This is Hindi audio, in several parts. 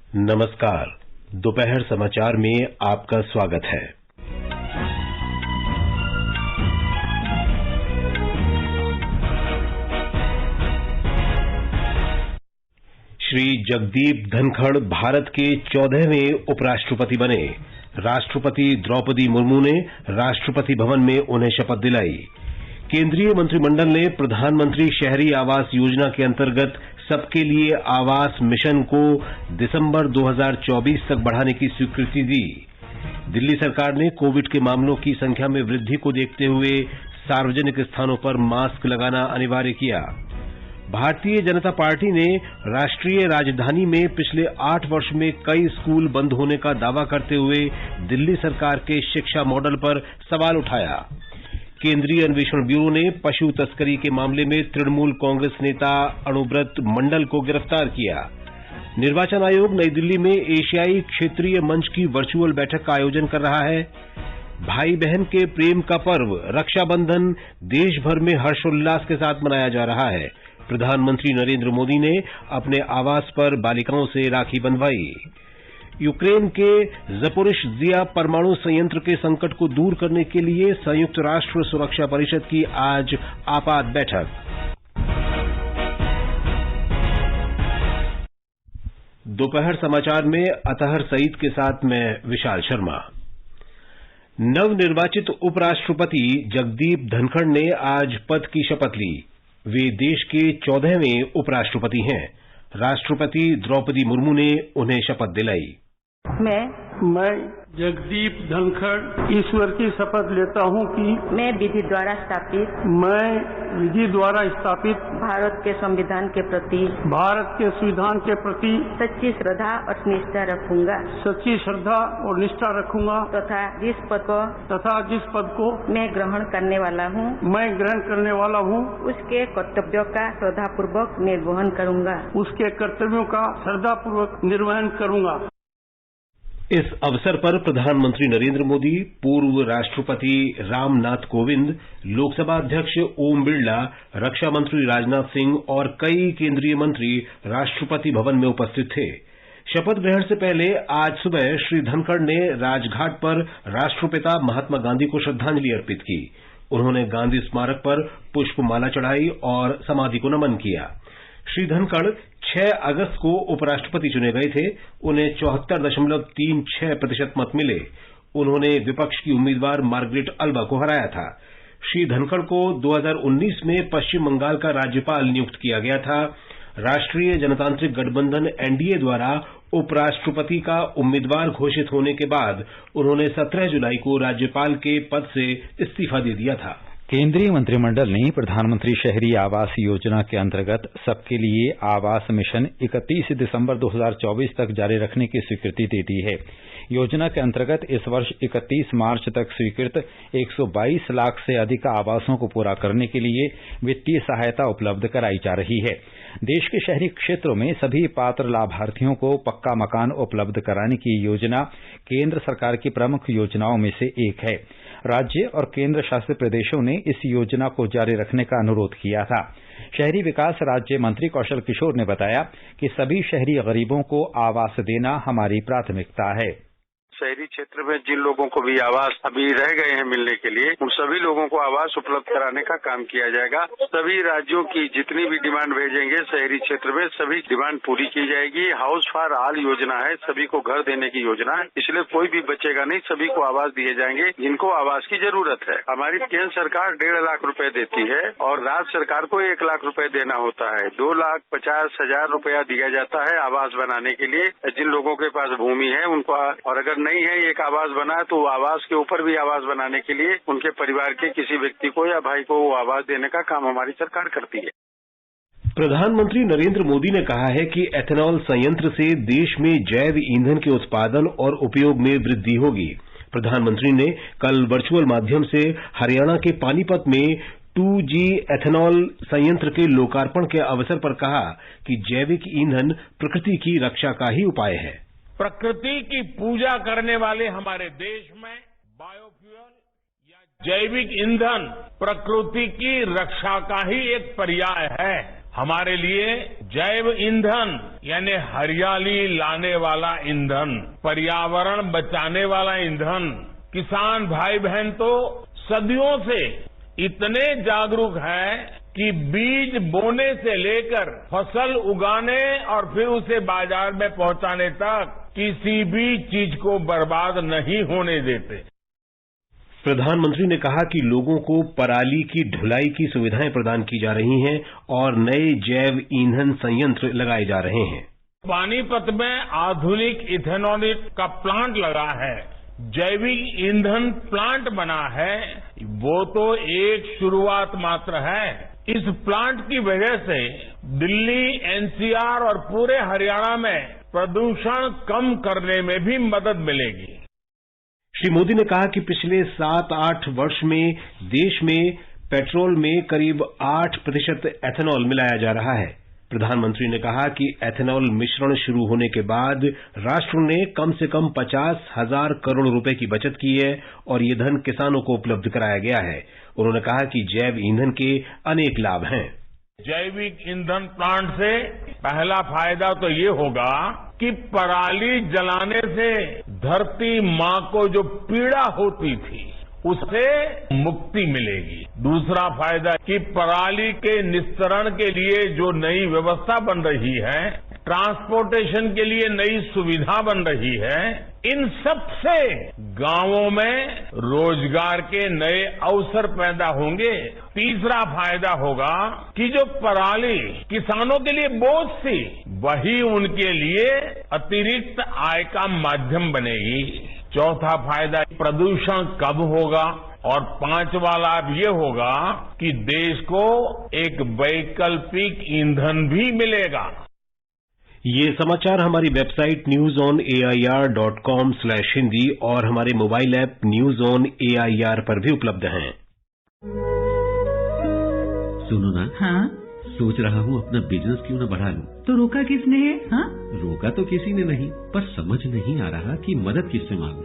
नमस्कार। दोपहर समाचार में आपका स्वागत है। श्री जगदीप धनखड़ भारत के 14वें उपराष्ट्रपति बने। राष्ट्रपति द्रौपदी मुर्मू ने राष्ट्रपति भवन में उन्हें शपथ दिलाई। केंद्रीय मंत्रिमंडल ने प्रधानमंत्री शहरी आवास योजना के अंतर्गत सबके लिए आवास मिशन को दिसंबर 2024 तक बढ़ाने की स्वीकृति दी। दिल्ली सरकार ने कोविड के मामलों की संख्या में वृद्धि को देखते हुए सार्वजनिक स्थानों पर मास्क लगाना अनिवार्य किया। भारतीय जनता पार्टी ने राष्ट्रीय राजधानी में पिछले 8 वर्ष में कई स्कूल बंद होने का दावा करते हुए दिल्ली सरकार के शिक्षा मॉडल पर सवाल उठाया। केंद्रीय अन्वेषण ब्यूरो ने पशु तस्करी के मामले में तृणमूल कांग्रेस नेता अनुव्रत मंडल को गिरफ्तार किया। निर्वाचन आयोग नई दिल्ली में एशियाई क्षेत्रीय मंच की वर्चुअल बैठक का आयोजन कर रहा है। भाई बहन के प्रेम का पर्व रक्षाबंधन देश भर में हर्षोल्लास के साथ मनाया जा रहा है। प्रधानमंत्री नरेंद्र मोदी ने अपने आवास पर बालिकाओं से राखी बंधवाई। यूक्रेन के ज़पोरिज़िया परमाणु संयंत्र के संकट को दूर करने के लिए संयुक्त राष्ट्र सुरक्षा परिषद की आज आपात बैठक। दोपहर समाचार में अतहर सईद के साथ मैं विशाल शर्मा। नवनिर्वाचित उपराष्ट्रपति जगदीप धनखड़ ने आज पद की शपथ ली। वे देश के 14वें उपराष्ट्रपति हैं। राष्ट्रपति द्रौपदी मुर्मू ने उन्हें शपथ दिलाई। मैं जगदीप धनखड़ ईश्वर की शपथ लेता हूं कि मैं विधि द्वारा स्थापित भारत के संविधान के प्रति सच्ची श्रद्धा और निष्ठा रखूंगा तथा जिस पद को मैं ग्रहण करने वाला हूं उसके कर्तव्यों का श्रद्धापूर्वक निर्वहन करूंगा। इस अवसर पर प्रधानमंत्री नरेंद्र मोदी, पूर्व राष्ट्रपति रामनाथ कोविंद, लोकसभा अध्यक्ष ओम बिरला, रक्षा मंत्री राजनाथ सिंह और कई केंद्रीय मंत्री राष्ट्रपति भवन में उपस्थित थे। शपथ ग्रहण से पहले आज सुबह श्री धनखड़ ने राजघाट पर राष्ट्रपिता महात्मा गांधी को श्रद्धांजलि अर्पित की। उन्होंने गांधी स्मारक पर पुष्पमाला चढ़ाई और समाधि को नमन किया। श्री धनखड़ 6 अगस्त को उपराष्ट्रपति चुने गए थे। उन्हें 74.36% मत मिले। उन्होंने विपक्ष की उम्मीदवार मार्गरेट अल्वा को हराया था। श्री धनखड़ को 2019 में पश्चिम बंगाल का राज्यपाल नियुक्त किया गया था। राष्ट्रीय जनतांत्रिक गठबंधन एनडीए द्वारा उपराष्ट्रपति का उम्मीदवार घोषित होने के बाद उन्होंने 17 जुलाई को राज्यपाल के पद से इस्तीफा दे दिया था। केंद्रीय मंत्रिमंडल ने प्रधानमंत्री शहरी आवास योजना के अंतर्गत सबके लिए आवास मिशन 31 दिसंबर 2024 तक जारी रखने की स्वीकृति दे दी है। योजना के अंतर्गत इस वर्ष 31 मार्च तक स्वीकृत 122 लाख से अधिक आवासों को पूरा करने के लिए वित्तीय सहायता उपलब्ध कराई जा रही है। देश के शहरी क्षेत्रों में सभी पात्र लाभार्थियों को पक्का मकान उपलब्ध कराने की योजना केंद्र सरकार की प्रमुख योजनाओं में से एक है। राज्य और केंद्र शासित प्रदेशों ने इस योजना को जारी रखने का अनुरोध किया था। शहरी विकास राज्य मंत्री कौशल किशोर ने बताया कि सभी शहरी गरीबों को आवास देना हमारी प्राथमिकता है। शहरी क्षेत्र में जिन लोगों को भी आवास अभी रह गए हैं मिलने के लिए, उन सभी लोगों को आवास उपलब्ध कराने का काम किया जाएगा। सभी राज्यों की जितनी भी डिमांड भेजेंगे शहरी क्षेत्र में सभी डिमांड पूरी की जाएगी। हाउस फॉर ऑल योजना है, सभी को घर देने की योजना है, इसलिए कोई भी बचेगा नहीं, सभी को आवास दिए जाएंगे जिनको आवास की जरूरत है। हमारी केंद्र सरकार 1.5 लाख रुपए देती है और राज्य सरकार को 1 लाख रुपए देना होता है। 2,50,000 रुपया दिया जाता है आवास बनाने के लिए। जिन लोगों के पास भूमि है उनको, और अगर नहीं है एक आवास बना तो आवास के ऊपर भी आवास बनाने के लिए उनके परिवार के किसी व्यक्ति को या भाई को वो आवास देने का काम हमारी सरकार करती है। प्रधानमंत्री नरेंद्र मोदी ने कहा है कि एथेनॉल संयंत्र से देश में जैव ईंधन के उत्पादन और उपयोग में वृद्धि होगी। प्रधानमंत्री ने कल वर्चुअल माध्यम से हरियाणा के पानीपत में 2G एथेनॉल संयंत्र के लोकार्पण के अवसर पर कहा कि जैविक ईंधन प्रकृति की रक्षा का ही उपाय है। प्रकृति की पूजा करने वाले हमारे देश में बायोफ्यूल या जैविक ईंधन प्रकृति की रक्षा का ही एक पर्याय है। हमारे लिए जैव ईंधन यानी हरियाली लाने वाला ईंधन, पर्यावरण बचाने वाला ईंधन, किसान भाई बहन तो सदियों से इतने जागरूक हैं कि बीज बोने से लेकर फसल उगाने और फिर उसे बाजार में पहुंचाने तक किसी भी चीज को बर्बाद नहीं होने देते। प्रधानमंत्री ने कहा कि लोगों को पराली की ढुलाई की सुविधाएं प्रदान की जा रही हैं और नए जैव ईंधन संयंत्र लगाए जा रहे हैं। पानीपत में आधुनिक इथेनॉल का प्लांट लगा है, जैविक ईंधन प्लांट बना है, वो तो एक शुरुआत मात्र है। इस प्लांट की वजह से दिल्ली, एनसीआर और पूरे हरियाणा में प्रदूषण कम करने में भी मदद मिलेगी। श्री मोदी ने कहा कि पिछले 7-8 वर्ष में देश में पेट्रोल में करीब 8% एथेनॉल मिलाया जा रहा है। प्रधानमंत्री ने कहा कि एथेनॉल मिश्रण शुरू होने के बाद राष्ट्र ने कम से कम 50,000 करोड़ रुपए की बचत की है और ये धन किसानों को उपलब्ध कराया गया है। उन्होंने कहा कि जैव ईंधन के अनेक लाभ हैं। जैविक ईंधन प्लांट से पहला फायदा तो ये होगा कि पराली जलाने से धरती मां को जो पीड़ा होती थी उससे मुक्ति मिलेगी। दूसरा फायदा कि पराली के निस्तारण के लिए जो नई व्यवस्था बन रही है, ट्रांसपोर्टेशन के लिए नई सुविधा बन रही है, इन सब से गांवों में रोजगार के नए अवसर पैदा होंगे। तीसरा फायदा होगा कि जो पराली किसानों के लिए बोझ थी, वही उनके लिए अतिरिक्त आय का माध्यम बनेगी। चौथा फायदा प्रदूषण कम होगा और पांचवा लाभ ये होगा कि देश को एक वैकल्पिक ईंधन भी मिलेगा। ये समाचार हमारी वेबसाइट newsonair.com/hindi और हमारे mobile app news on AIR पर भी उपलब्ध हैं। सुनो ना, हाँ? सोच रहा हूँ अपना बिजनेस क्यों न बढ़ा लूं। तो रोका किसने है? हाँ? रोका तो किसी ने नहीं, पर समझ नहीं आ रहा कि मदद किससे मांगूं।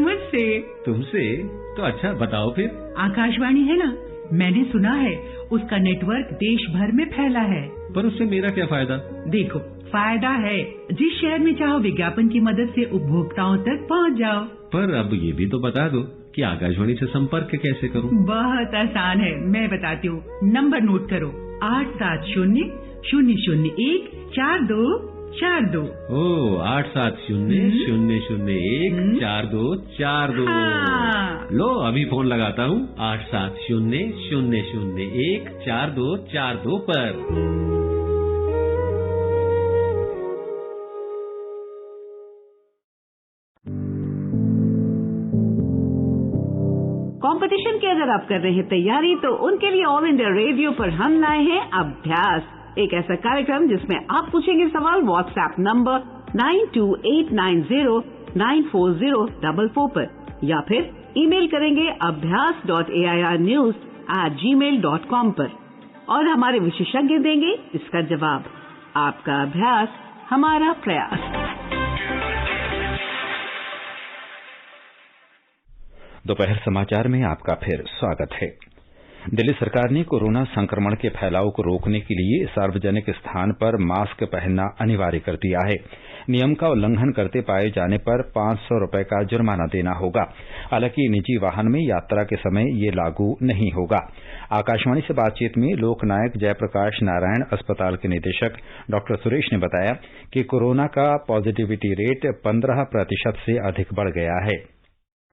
मुझसे। तुमसे? तो अच्छा बताओ फिर। आकाशवाणी है ना, मैंने सुना है उसका नेटवर्क देश भर में फैला है। पर उससे मेरा क्या फायदा? देखो, फायदा है, जिस शहर में चाहो विज्ञापन की मदद से उपभोक्ताओं तक पहुंच जाओ। पर अब ये भी तो बता दो कि आकाशवाणी से संपर्क कैसे करूं? बहुत आसान है, मैं बताती हूँ। नंबर नोट करो, 870-001-4242। ओ 870-001-4242। हाँ। लो अभी फोन लगाता हूँ 870-001-4242 पर। कंपटीशन की अगर आप कर रहे हैं तैयारी, तो उनके लिए ऑल इंडिया रेडियो पर हम लाए हैं अभ्यास, एक ऐसा कार्यक्रम जिसमें आप पूछेंगे सवाल व्हाट्सएप नंबर 9289094044 पर, या फिर ईमेल करेंगे abhyas.airnews@gmail.com पर, और हमारे विशेषज्ञ देंगे इसका जवाब। आपका अभ्यास हमारा प्रयास। दोपहर समाचार में आपका फिर स्वागत है। दिल्ली सरकार ने कोरोना संक्रमण के फैलाव को रोकने के लिए सार्वजनिक स्थान पर मास्क पहनना अनिवार्य कर दिया है। नियम का उल्लंघन करते पाए जाने पर 500 रुपए का जुर्माना देना होगा। हालांकि निजी वाहन में यात्रा के समय ये लागू नहीं होगा। आकाशवाणी से बातचीत में लोकनायक जयप्रकाश नारायण अस्पताल के निदेशक डॉक्टर सुरेश ने बताया कि कोरोना का पॉजिटिविटी रेट 15% से अधिक बढ़ गया है।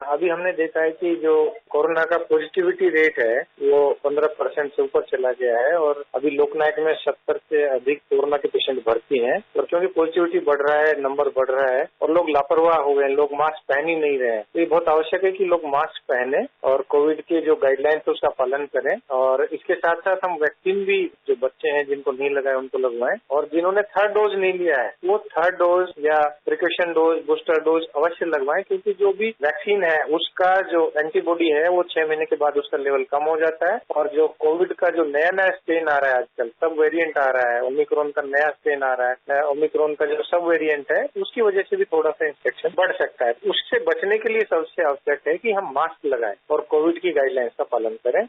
अभी हमने देखा है कि जो कोरोना का पॉजिटिविटी रेट है वो 15% से ऊपर चला गया है, और अभी लोकनायक में 70 से अधिक कोरोना के पेशेंट भर्ती हैं। और क्योंकि पॉजिटिविटी बढ़ रहा है, नंबर बढ़ रहा है और लोग लापरवाह हो गए, लोग मास्क पहन ही नहीं रहे हैं, तो ये बहुत आवश्यक है कि लोग मास्क पहने और कोविड के जो गाइडलाइंस है उसका पालन करें। और इसके साथ साथ हम वैक्सीन भी, जो बच्चे हैं जिनको नहीं लगा है उनको लगवाएं, और जिन्होंने 3rd डोज नहीं लिया है वो 3rd डोज या प्रिकॉशन डोज, बूस्टर डोज अवश्य लगवाएं, क्योंकि जो भी वैक्सीन है उसका जो एंटीबॉडी है वो 6 महीने के बाद उसका लेवल कम हो जाता है। और जो कोविड का जो नया स्ट्रेन आ रहा है आजकल, सब वेरिएंट आ रहा है, ओमिक्रॉन का नया स्ट्रेन आ रहा है, ओमिक्रॉन का जो सब वेरिएंट है उसकी वजह से भी थोड़ा सा इंफेक्शन बढ़ सकता है। उससे बचने के लिए सबसे आवश्यक है कि हम मास्क लगाएं और कोविड की गाइडलाइंस का पालन करें।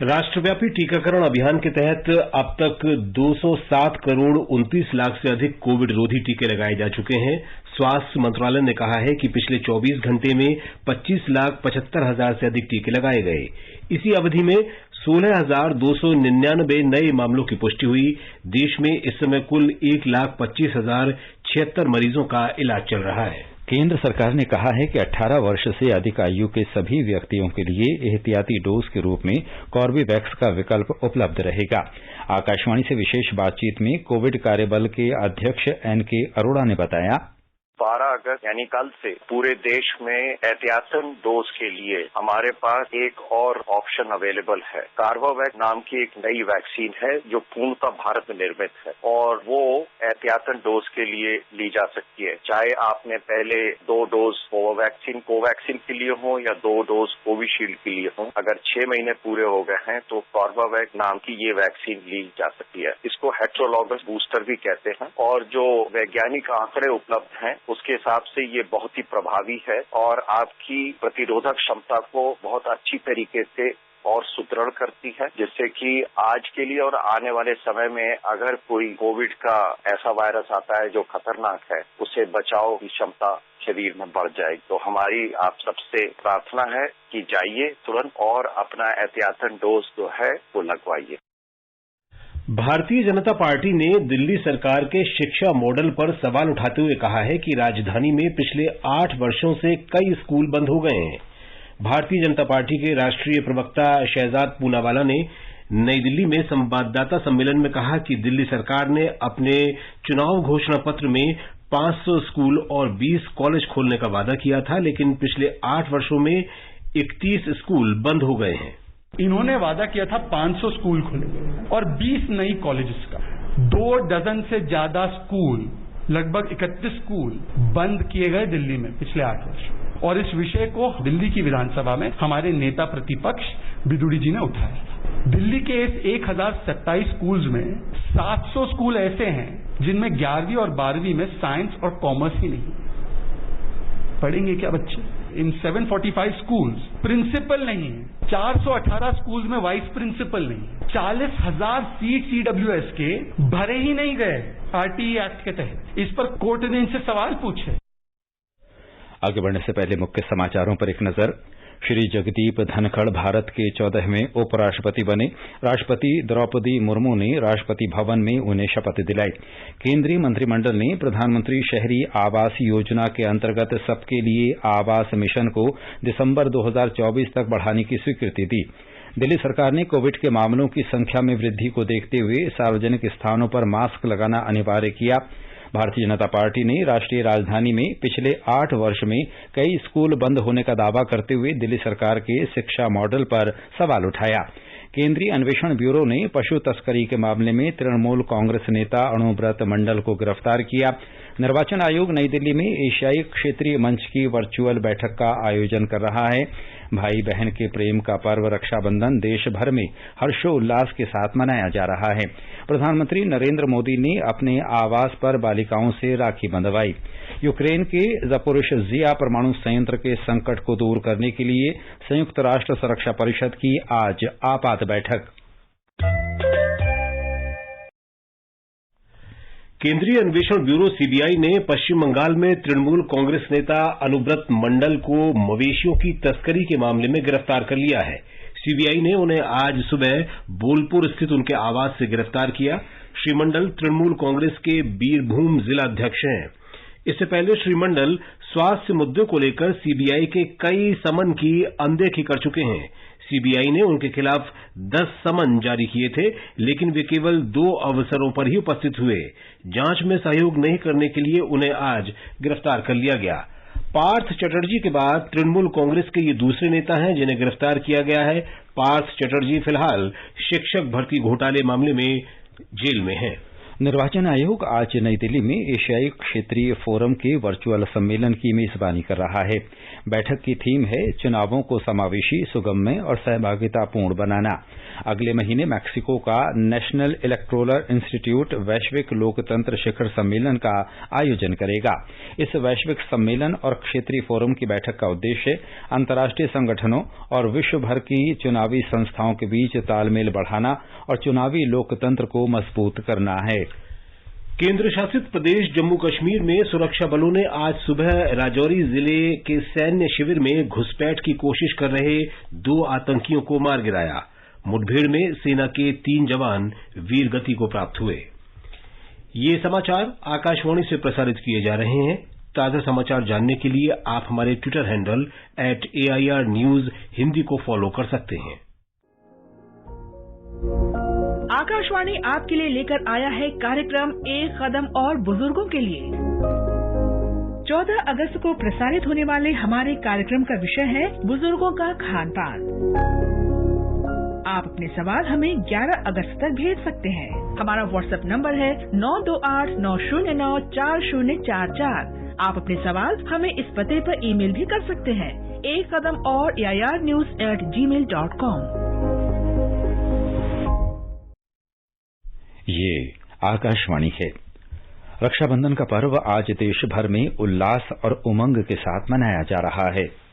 राष्ट्रव्यापी टीकाकरण अभियान के तहत अब तक 207 करोड़ 29 लाख से अधिक कोविड रोधी टीके लगाए जा चुके हैं। स्वास्थ्य मंत्रालय ने कहा है कि पिछले 24 घंटे में 25,75,000 से अधिक टीके लगाए गए। इसी अवधि में 16,299 नए मामलों की पुष्टि हुई। देश में इस समय कुल 1,25,076 मरीजों का इलाज चल रहा है। केंद्र सरकार ने कहा है कि 18 वर्ष से अधिक आयु के सभी व्यक्तियों के लिए एहतियाती डोज के रूप में कॉर्बेवैक्स का विकल्प उपलब्ध रहेगा। आकाशवाणी से विशेष बातचीत में कोविड कार्यबल के अध्यक्ष एनके अरोड़ा ने बताया, 12 अगस्त यानी कल से पूरे देश में एहतियातन डोज के लिए हमारे पास एक और ऑप्शन अवेलेबल है। कार्बोवैक्स नाम की एक नई वैक्सीन है जो पूर्णतः भारत में निर्मित है और वो एहतियातन डोज के लिए ली जा सकती है। चाहे आपने पहले 2 डोज कोवैक्सीन के लिए हो या 2 डोज कोविशील्ड के लिए हो, अगर 6 महीने पूरे हो गए हैं तो कार्बोवैक्स नाम की ये वैक्सीन ली जा सकती है। इसको हेटेरोलॉगस बूस्टर भी कहते हैं और जो वैज्ञानिक आंकड़े उपलब्ध हैं उसके हिसाब से ये बहुत ही प्रभावी है और आपकी प्रतिरोधक क्षमता को बहुत अच्छी तरीके से और सुदृढ़ करती है, जिससे कि आज के लिए और आने वाले समय में अगर कोई कोविड का ऐसा वायरस आता है जो खतरनाक है, उससे बचाव की क्षमता शरीर में बढ़ जाएगी। तो हमारी आप सबसे प्रार्थना है कि जाइए तुरंत और अपना एहतियातन डोज जो है वो लगवाइए। भारतीय जनता पार्टी ने दिल्ली सरकार के शिक्षा मॉडल पर सवाल उठाते हुए कहा है कि राजधानी में पिछले 8 वर्षों से कई स्कूल बंद हो गए हैं। भारतीय जनता पार्टी के राष्ट्रीय प्रवक्ता शहजाद पूनावाला ने नई दिल्ली में संवाददाता सम्मेलन में कहा कि दिल्ली सरकार ने अपने चुनाव घोषणा पत्र में 500 स्कूल और 20 कॉलेज खोलने का वादा किया था, लेकिन पिछले 8 वर्षों में 31 स्कूल बंद हो गए हैं। इन्होंने वादा किया था 500 स्कूल खुलेंगे और 20 नई कॉलेजेस का। 2 डजन से ज्यादा स्कूल, लगभग 31 स्कूल बंद किए गए दिल्ली में पिछले 8 वर्ष। और इस विषय को दिल्ली की विधानसभा में हमारे नेता प्रतिपक्ष बिदुड़ी जी ने उठाया। दिल्ली के इस 1027 स्कूल्स में 700 स्कूल ऐसे हैं जिनमें 11वीं और 12वीं में साइंस और कॉमर्स ही नहीं। पढ़ेंगे क्या बच्चे? इन 745 स्कूल्स प्रिंसिपल नहीं है। 418 स्कूल्स में वाइस प्रिंसिपल नहीं है। 40,000 सीट CWS के भरे ही नहीं गए RTE एक्ट के तहत। इस पर कोर्ट ने इनसे सवाल पूछे। आगे बढ़ने से पहले मुख्य समाचारों पर एक नजर। श्री जगदीप धनखड़ भारत के 14वें उपराष्ट्रपति बने। राष्ट्रपति द्रौपदी मुर्मू ने राष्ट्रपति भवन में उन्हें शपथ दिलाई। केंद्रीय मंत्रिमंडल ने प्रधानमंत्री शहरी आवास योजना के अंतर्गत सबके लिए आवास मिशन को दिसंबर 2024 तक बढ़ाने की स्वीकृति दी। दिल्ली सरकार ने कोविड के मामलों की संख्या में वृद्धि को देखते हुए सार्वजनिक स्थानों पर मास्क लगाना अनिवार्य किया। भारतीय जनता पार्टी ने राष्ट्रीय राजधानी में पिछले 8 वर्ष में कई स्कूल बंद होने का दावा करते हुए दिल्ली सरकार के शिक्षा मॉडल पर सवाल उठाया। केंद्रीय अन्वेषण ब्यूरो ने पशु तस्करी के मामले में तृणमूल कांग्रेस नेता अनुव्रत मंडल को गिरफ्तार किया। निर्वाचन आयोग नई दिल्ली में एशियाई क्षेत्रीय मंच की वर्चुअल बैठक का आयोजन कर रहा है। भाई बहन के प्रेम का पर्व रक्षाबंधन देश भर में हर्षोल्लास के साथ मनाया जा रहा है। प्रधानमंत्री नरेंद्र मोदी ने अपने आवास पर बालिकाओं से राखी बंधवाई। यूक्रेन के ज़पोरिज़िया परमाणु संयंत्र के संकट को दूर करने के लिए संयुक्त राष्ट्र सुरक्षा परिषद की आज आपात बैठक। केंद्रीय अन्वेषण ब्यूरो CBI ने पश्चिम बंगाल में तृणमूल कांग्रेस नेता अनुव्रत मंडल को मवेशियों की तस्करी के मामले में गिरफ्तार कर लिया है। CBI ने उन्हें आज सुबह बोलपुर स्थित उनके आवास से गिरफ्तार किया। श्री मंडल तृणमूल कांग्रेस के बीरभूम जिला अध्यक्ष हैं। इससे पहले श्री मंडल स्वास्थ्य मुद्दों को लेकर CBI के कई समन की अनदेखी कर चुके हैं। CBI ने उनके खिलाफ 10 समन जारी किए थे, लेकिन वे केवल 2 अवसरों पर ही उपस्थित हुए। जांच में सहयोग नहीं करने के लिए उन्हें आज गिरफ्तार कर लिया गया। पार्थ चटर्जी के बाद तृणमूल कांग्रेस के ये दूसरे नेता हैं जिन्हें गिरफ्तार किया गया है। पार्थ चटर्जी फिलहाल शिक्षक भर्ती घोटाले मामले में जेल में हैं। निर्वाचन आयोग आज नई दिल्ली में एशियाई क्षेत्रीय फोरम के वर्चुअल सम्मेलन की मेजबानी कर रहा है। बैठक की थीम है चुनावों को समावेशी, सुगम्य और सहभागितापूर्ण बनाना। अगले महीने मैक्सिको का नेशनल इलेक्टोरल इंस्टीट्यूट वैश्विक लोकतंत्र शिखर सम्मेलन का आयोजन करेगा। इस वैश्विक सम्मेलन और क्षेत्रीय फोरम की बैठक का उद्देश्य अंतर्राष्ट्रीय संगठनों और विश्व भर की चुनावी संस्थाओं के बीच तालमेल बढ़ाना और चुनावी लोकतंत्र को मजबूत करना है। केंद्र शासित प्रदेश जम्मू कश्मीर में सुरक्षा बलों ने आज सुबह राजौरी जिले के सैन्य शिविर में घुसपैठ की कोशिश कर रहे 2 आतंकियों को मार गिराया। मुठभेड़ में सेना के 3 जवान वीरगति को प्राप्त हुए। ये समाचार आकाशवाणी से प्रसारित किए जा रहे हैं। ताजा समाचार जानने के लिए आप हमारे Twitter handle @AIR News Hindi को फॉलो कर सकते हैं। आकाशवाणी आपके लिए लेकर आया है कार्यक्रम एक कदम और बुजुर्गों के लिए। 14 अगस्त को प्रसारित होने वाले हमारे कार्यक्रम का विषय है बुजुर्गों का खान पान। आप अपने सवाल हमें 11 अगस्त तक भेज सकते हैं। हमारा व्हाट्सएप नंबर है 9289094044। आप अपने सवाल हमें इस पते पर ईमेल भी कर सकते हैं, एक कदम और AIRnews@gmail.com। ये आकाशवाणी है। रक्षाबंधन का पर्व आज देश भर में उल्लास और उमंग के साथ मनाया जा रहा है।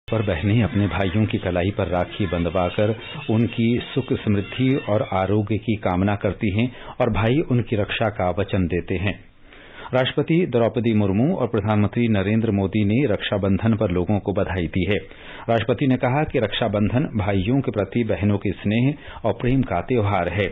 पर बहनें अपने भाइयों की कलाई पर राखी बंधवाकर उनकी सुख समृद्धि और आरोग्य की कामना करती हैं और भाई उनकी रक्षा का वचन देते हैं। राष्ट्रपति द्रौपदी मुर्मू और प्रधानमंत्री नरेंद्र मोदी ने रक्षाबंधन पर लोगों को बधाई दी है। राष्ट्रपति ने कहा कि रक्षाबंधन भाइयों के प्रति बहनों के स्नेह और प्रेम का त्योहार है।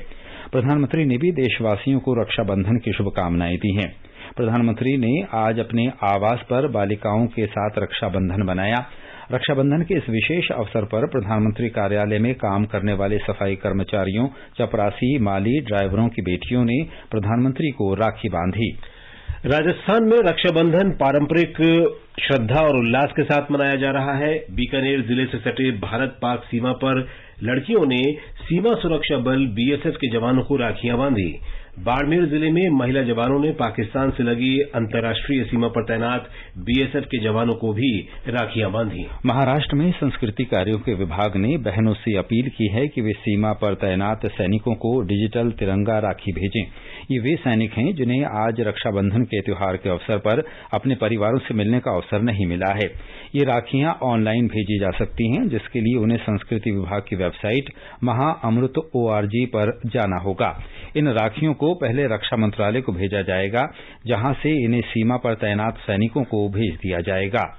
प्रधानमंत्री ने भी देशवासियों को रक्षाबंधन की शुभकामनाएं दी हैं। प्रधानमंत्री ने आज अपने आवास पर बालिकाओं के साथ रक्षाबंधन मनाया। रक्षाबंधन के इस विशेष अवसर पर प्रधानमंत्री कार्यालय में काम करने वाले सफाई कर्मचारियों, चपरासी, माली, ड्राइवरों की बेटियों ने प्रधानमंत्री को राखी बांधी। राजस्थान में रक्षाबंधन पारंपरिक श्रद्धा और उल्लास के साथ मनाया जा रहा है। बीकानेर जिले से सटे भारत पाक सीमा पर लड़कियों ने सीमा सुरक्षा बल BSF के जवानों को राखियां बांधी। बाड़मेर जिले में महिला जवानों ने पाकिस्तान से लगी अंतर्राष्ट्रीय सीमा पर तैनात BSF के जवानों को भी राखियां बांधी। महाराष्ट्र में संस्कृति कार्यों के विभाग ने बहनों से अपील की है कि वे सीमा पर तैनात सैनिकों को डिजिटल तिरंगा राखी भेजें। ये वे सैनिक हैं जिन्हें आज रक्षाबंधन के त्योहार के अवसर पर अपने परिवारों से मिलने का अवसर नहीं मिला है। ये राखियां ऑनलाइन भेजी जा सकती हैं, जिसके लिए उन्हें संस्कृति विभाग की वेबसाइट महाअमृत.org पर जाना होगा। इन राखियों को पहले रक्षा मंत्रालय को भेजा जाएगा, जहां से इन्हें सीमा पर तैनात सैनिकों को भेज दिया जाएगा।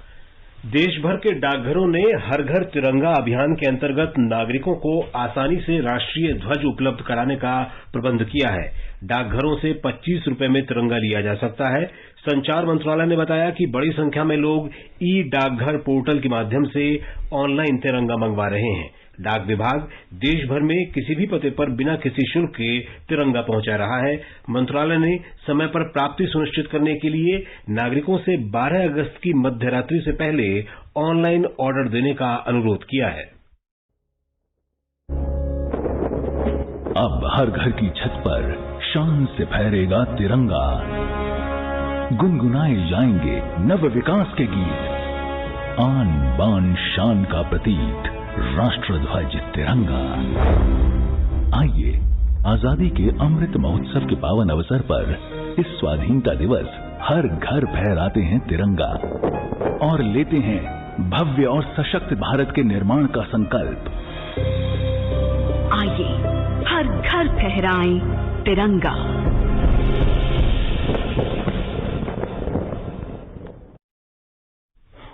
देश भर के डाकघरों ने हर घर तिरंगा अभियान के अंतर्गत नागरिकों को आसानी से राष्ट्रीय ध्वज उपलब्ध कराने का प्रबंध किया है। डाकघरों से 25 रुपए में तिरंगा लिया जा सकता है। संचार मंत्रालय ने बताया कि बड़ी संख्या में लोग डाकघर पोर्टल के माध्यम से ऑनलाइन तिरंगा मंगवा रहे हैं। डाक विभाग देश भर में किसी भी पते पर बिना किसी शुल्क के तिरंगा पहुंचा रहा है। मंत्रालय ने समय पर प्राप्ति सुनिश्चित करने के लिए नागरिकों से 12 अगस्त की मध्यरात्रि से पहले ऑनलाइन ऑर्डर देने का अनुरोध किया है। अब हर घर की छत पर शान से फहरेगा तिरंगा, गुनगुनाए जाएंगे नव विकास के गीत, आन बान शान का प्रतीक राष्ट्रध्वज तिरंगा। आइए आजादी के अमृत महोत्सव के पावन अवसर पर इस स्वाधीनता दिवस हर घर फहराते हैं तिरंगा और लेते हैं भव्य और सशक्त भारत के निर्माण का संकल्प। आइए हर घर फहराएं तिरंगा।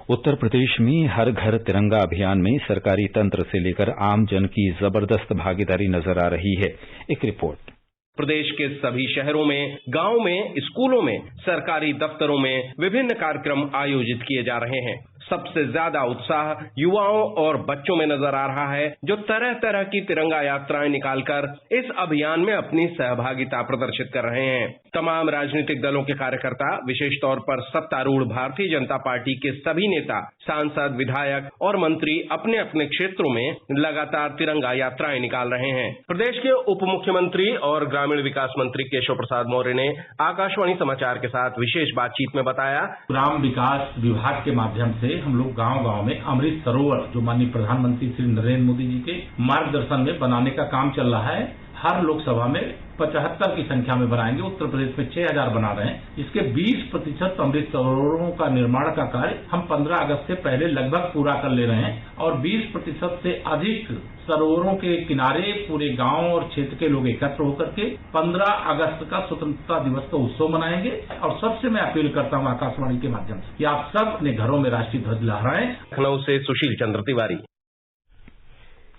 उत्तर प्रदेश में हर घर तिरंगा अभियान में सरकारी तंत्र से लेकर आम जन की जबरदस्त भागीदारी नजर आ रही है। एक रिपोर्ट। प्रदेश के सभी शहरों में, गांव में, स्कूलों में, सरकारी दफ्तरों में विभिन्न कार्यक्रम आयोजित किए जा रहे हैं। सबसे ज्यादा उत्साह युवाओं और बच्चों में नजर आ रहा है, जो तरह तरह की तिरंगा यात्राएं निकालकर इस अभियान में अपनी सहभागिता प्रदर्शित कर रहे हैं। तमाम राजनीतिक दलों के कार्यकर्ता, विशेष तौर पर सत्तारूढ़ भारतीय जनता पार्टी के सभी नेता, सांसद, विधायक और मंत्री अपने अपने क्षेत्रों में लगातार तिरंगा यात्राएं निकाल रहे हैं। प्रदेश के उप मुख्यमंत्री और ग्रामीण विकास मंत्री केशव प्रसाद मौर्य ने आकाशवाणी समाचार के साथ विशेष बातचीत में बताया, ग्राम विकास विभाग के माध्यम से हम लोग गांव-गांव में अमृत सरोवर, जो माननीय प्रधानमंत्री श्री नरेंद्र मोदी जी के मार्गदर्शन में बनाने का काम चल रहा है, हर लोकसभा में 75 की संख्या में बनाएंगे। उत्तर प्रदेश में 6000 बना रहे हैं। इसके 20% अमृत सरोवरों का निर्माण का कार्य हम 15 अगस्त से पहले लगभग पूरा कर ले रहे हैं और 20% से अधिक सरोवरों के किनारे पूरे गांव और क्षेत्र के लोग एकत्र होकर के 15 अगस्त का स्वतंत्रता दिवस का उत्सव मनाएंगे। और सबसे मैं अपील करता हूं आकाशवाणी के माध्यम से कि आप सब अपने घरों में राष्ट्रीय ध्वज लहराएं। लखनऊ से सुशील चंद्र तिवारी।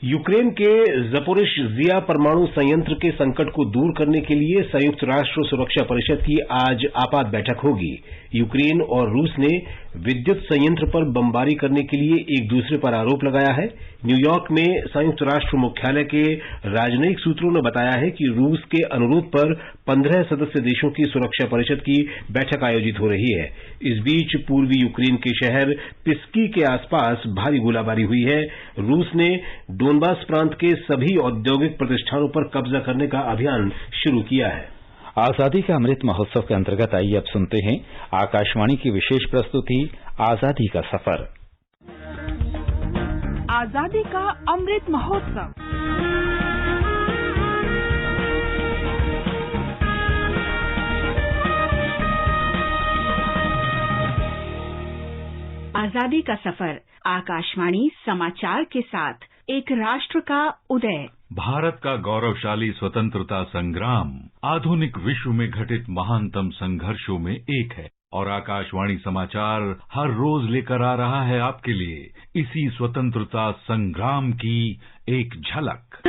यूक्रेन के ज़पोरिज़िया परमाणु संयंत्र के संकट को दूर करने के लिए संयुक्त राष्ट्र सुरक्षा परिषद की आज आपात बैठक होगी। यूक्रेन और रूस ने विद्युत संयंत्र पर बमबारी करने के लिए एक दूसरे पर आरोप लगाया है। न्यूयॉर्क में संयुक्त राष्ट्र मुख्यालय के राजनयिक सूत्रों ने बताया है कि रूस के अनुरोध पर 15 सदस्य देशों की सुरक्षा परिषद की बैठक आयोजित हो रही है। इस बीच पूर्वी यूक्रेन के शहर पिस्की के आसपास भारी गोलाबारी हुई है। रूस ने डोनबास प्रांत के सभी औद्योगिक प्रतिष्ठानों पर कब्जा करने का अभियान शुरू किया है। आजादी का अमृत महोत्सव के अंतर्गत आइए अब सुनते हैं आकाशवाणी की विशेष प्रस्तुति आजादी का सफर। आजादी का अमृत महोत्सव। आजादी का सफर आकाशवाणी समाचार के साथ एक राष्ट्र का उदय। भारत का गौरवशाली स्वतंत्रता संग्राम आधुनिक विश्व में घटित महानतम संघर्षों में एक है और आकाशवाणी समाचार हर रोज लेकर आ रहा है आपके लिए इसी स्वतंत्रता संग्राम की एक झलक।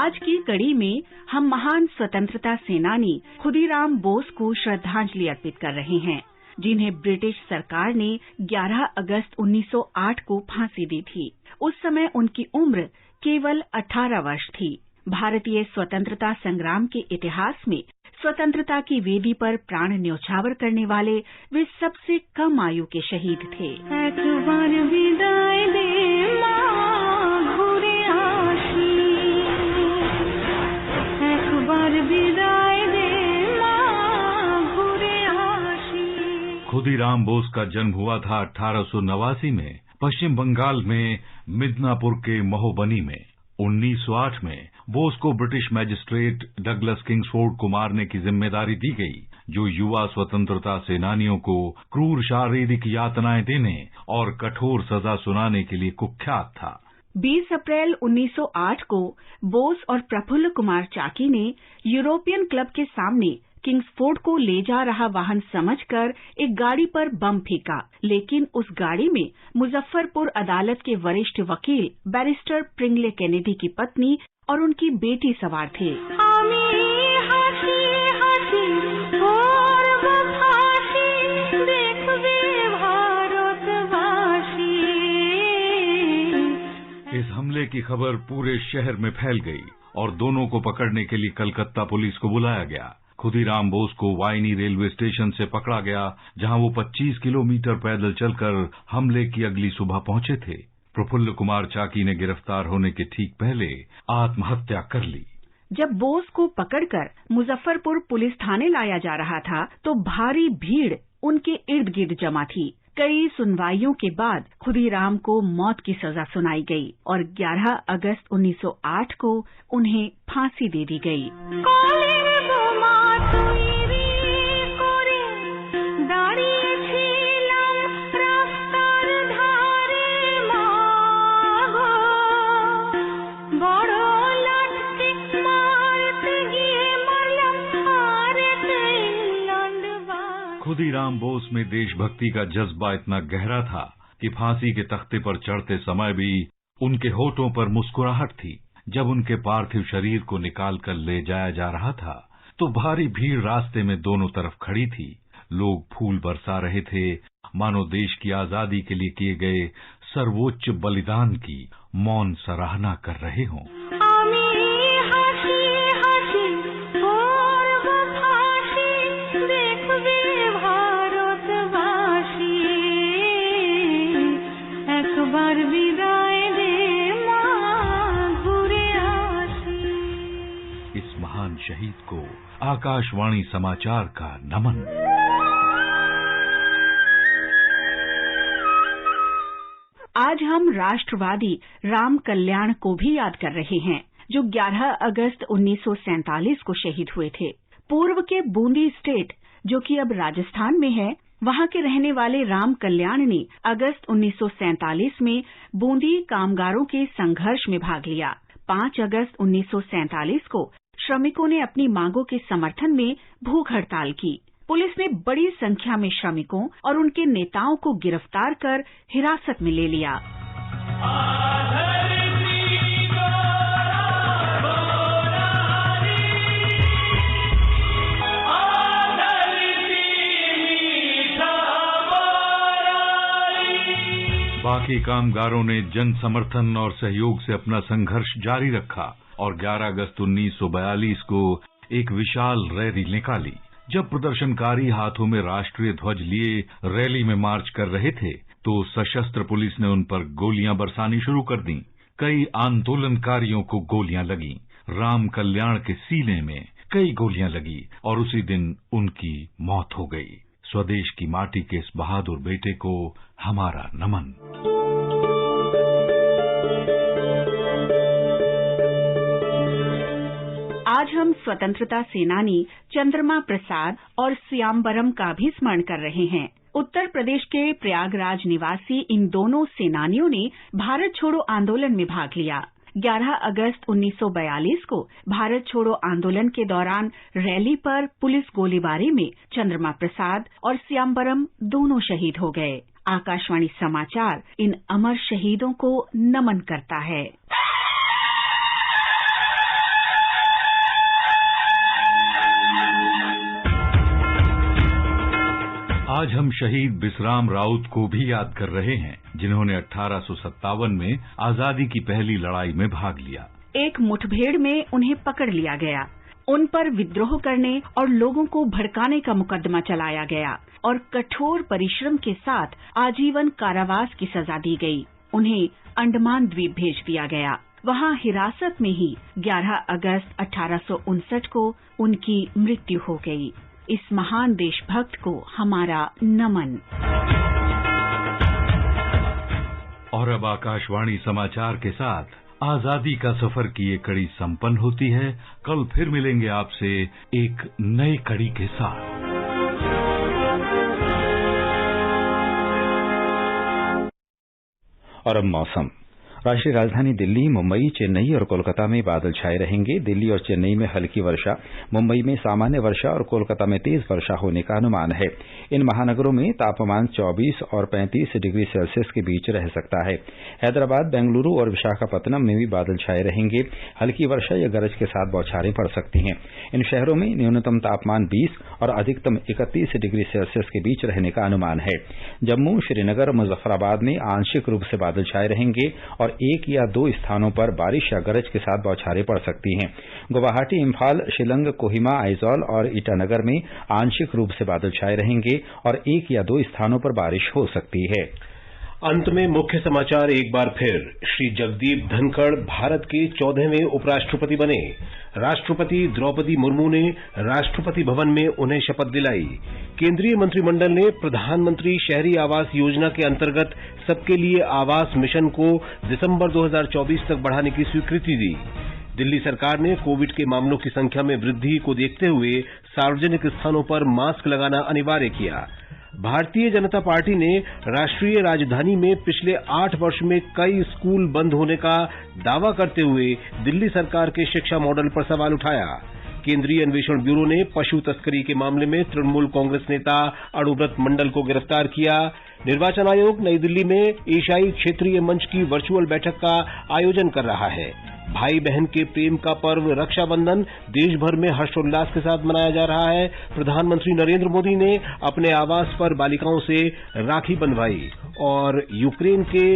आज की कड़ी में हम महान स्वतंत्रता सेनानी खुदीराम बोस को श्रद्धांजलि अर्पित कर रहे हैं, जिन्हें ब्रिटिश सरकार ने 11 अगस्त 1908 को फांसी दी थी। उस समय उनकी उम्र केवल 18 वर्ष थी। भारतीय स्वतंत्रता संग्राम के इतिहास में स्वतंत्रता की वेदी पर प्राण न्यौछावर करने वाले वे सबसे कम आयु के शहीद थे। खुदीराम बोस का जन्म हुआ था 1889 में पश्चिम बंगाल में मिदनापुर के महोबनी में। 1908 में बोस को ब्रिटिश मैजिस्ट्रेट डगलस किंग्सफोर्ड को मारने की जिम्मेदारी दी गई, जो युवा स्वतंत्रता सेनानियों को क्रूर शारीरिक यातनाएं देने और कठोर सजा सुनाने के लिए कुख्यात था। 20 अप्रैल 1908 को बोस और प्रफुल्ल कुमार चाकी ने यूरोपियन क्लब के सामने किंग्सफोर्ड को ले जा रहा वाहन समझकर एक गाड़ी पर बम फेंका, लेकिन उस गाड़ी में मुजफ्फरपुर अदालत के वरिष्ठ वकील बैरिस्टर प्रिंगले केनेडी की पत्नी और उनकी बेटी सवार थे। इस हमले की खबर पूरे शहर में फैल गई और दोनों को पकड़ने के लिए कलकत्ता पुलिस को बुलाया गया। खुदीराम बोस को वाइनी रेलवे स्टेशन से पकड़ा गया, जहां वो 25 किलोमीटर पैदल चलकर हमले की अगली सुबह पहुंचे थे। प्रफुल्ल कुमार चाकी ने गिरफ्तार होने के ठीक पहले आत्महत्या कर ली। जब बोस को पकड़कर मुजफ्फरपुर पुलिस थाने लाया जा रहा था तो भारी भीड़ उनके इर्द गिर्द जमा थी। कई सुनवाइयों के बाद खुदीराम को मौत की सजा सुनाई गई और 11 अगस्त 1908 को उन्हें फांसी दे दी गई। खुदीराम बोस में देशभक्ति का जज्बा इतना गहरा था कि फांसी के तख्ते पर चढ़ते समय भी उनके होठों पर मुस्कुराहट थी। जब उनके पार्थिव शरीर को निकालकर ले जाया जा रहा था तो भारी भीड़ रास्ते में दोनों तरफ खड़ी थी। लोग फूल बरसा रहे थे, मानो देश की आजादी के लिए किए गए सर्वोच्च बलिदान की मौन सराहना कर रहे हों। इस महान शहीद को आकाशवाणी समाचार का नमन। आज हम राष्ट्रवादी राम कल्याण को भी याद कर रहे हैं, जो 11 अगस्त 1947 को शहीद हुए थे। पूर्व के बूंदी स्टेट, जो कि अब राजस्थान में है, वहां के रहने वाले राम कल्याण ने अगस्त 1947 में बूंदी कामगारों के संघर्ष में भाग लिया। 5 अगस्त 1947 को श्रमिकों ने अपनी मांगों के समर्थन में भूख हड़ताल की। पुलिस ने बड़ी संख्या में श्रमिकों और उनके नेताओं को गिरफ्तार कर हिरासत में ले लिया। बाकी कामगारों ने जन समर्थन और सहयोग से अपना संघर्ष जारी रखा और 11 अगस्त 1942 को एक विशाल रैली निकाली। जब प्रदर्शनकारी हाथों में राष्ट्रीय ध्वज लिए रैली में मार्च कर रहे थे, तो सशस्त्र पुलिस ने उन पर गोलियां बरसानी शुरू कर दी। कई आंदोलनकारियों को गोलियां लगी। राम कल्याण के सीने में कई गोलियां लगी और उसी दिन उनकी मौत हो गई। स्वदेश की माटी के इस बहादुर बेटे को हमारा नमन। आज हम स्वतंत्रता सेनानी चंद्रमा प्रसाद और श्यामबरम का भी स्मरण कर रहे हैं। उत्तर प्रदेश के प्रयागराज निवासी इन दोनों सेनानियों ने भारत छोड़ो आंदोलन में भाग लिया। 11 अगस्त 1942 को भारत छोड़ो आंदोलन के दौरान रैली पर पुलिस गोलीबारी में चंद्रमा प्रसाद और श्यामबरम दोनों शहीद हो गए। आकाशवाणी समाचार इन अमर शहीदों को नमन करता है। आज हम शहीद बिसराम राउत को भी याद कर रहे हैं, जिन्होंने 1857 में आजादी की पहली लड़ाई में भाग लिया। एक मुठभेड़ में उन्हें पकड़ लिया गया। उन पर विद्रोह करने और लोगों को भड़काने का मुकदमा चलाया गया और कठोर परिश्रम के साथ आजीवन कारावास की सजा दी गई। उन्हें अंडमान द्वीप भेज दिया गया। वहां हिरासत में ही 11 अगस्त 1859 को उनकी मृत्यु हो गई। इस महान देशभक्त को हमारा नमन। और अब आकाशवाणी समाचार के साथ आजादी का सफर की ये कड़ी संपन्न होती है। कल फिर मिलेंगे आपसे एक नई कड़ी के साथ। और अब मौसम। राष्ट्रीय राजधानी दिल्ली, मुंबई, चेन्नई और कोलकाता में बादल छाए रहेंगे। दिल्ली और चेन्नई में हल्की वर्षा, मुंबई में सामान्य वर्षा और कोलकाता में तेज वर्षा होने का अनुमान है। इन महानगरों में तापमान 24 और 35 डिग्री सेल्सियस के बीच रह सकता है। हैदराबाद, बेंगलुरु और विशाखापत्तनम में भी बादल छाए रहेंगे। हल्की वर्षा या गरज के साथ बौछारें पड़ सकती हैं। इन शहरों में न्यूनतम तापमान 20 और अधिकतम 31 डिग्री सेल्सियस के बीच रहने का अनुमान है। जम्मू, श्रीनगर, मुजफ्फराबाद में आंशिक रूप से बादल छाए रहेंगे और 1 या 2 स्थानों पर बारिश या गरज के साथ बौछारें पड़ सकती हैं। गुवाहाटी, इम्फाल, शिलंग, कोहिमा, आइजॉल और ईटानगर में आंशिक रूप से बादल छाए रहेंगे और 1 या 2 स्थानों पर बारिश हो सकती है। अंत में मुख्य समाचार एक बार फिर। श्री जगदीप धनखड़ भारत के 14वें उपराष्ट्रपति बने। राष्ट्रपति द्रौपदी मुर्मू ने राष्ट्रपति भवन में उन्हें शपथ दिलाई। केंद्रीय मंत्रिमंडल ने प्रधानमंत्री शहरी आवास योजना के अंतर्गत सबके लिए आवास मिशन को दिसंबर 2024 तक बढ़ाने की स्वीकृति दी। दिल्ली सरकार ने कोविड के मामलों की संख्या में वृद्धि को देखते हुए सार्वजनिक स्थानों पर मास्क लगाना अनिवार्य किया। भारतीय जनता पार्टी ने राष्ट्रीय राजधानी में पिछले 8 वर्ष में कई स्कूल बंद होने का दावा करते हुए दिल्ली सरकार के शिक्षा मॉडल पर सवाल उठाया। केंद्रीय अन्वेषण ब्यूरो ने पशु तस्करी के मामले में तृणमूल कांग्रेस नेता अणुव्रत मंडल को गिरफ्तार किया। निर्वाचन आयोग नई दिल्ली में एशियाई क्षेत्रीय मंच की वर्चुअल बैठक का आयोजन कर रहा है। भाई बहन के प्रेम का पर्व रक्षाबंधन देश भर में हर्षोल्लास के साथ मनाया जा रहा है। प्रधानमंत्री नरेंद्र मोदी ने अपने आवास पर बालिकाओं से राखी बंधवाई और यूक्रेन के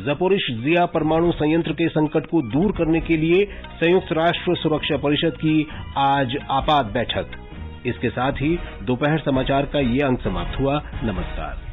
ज़पोरिज़िया परमाणु संयंत्र के संकट को दूर करने के लिए संयुक्त राष्ट्र सुरक्षा परिषद की आज आपात बैठक। इसके साथ ही दोपहर समाचार का ये अंक समाप्त हुआ। नमस्कार।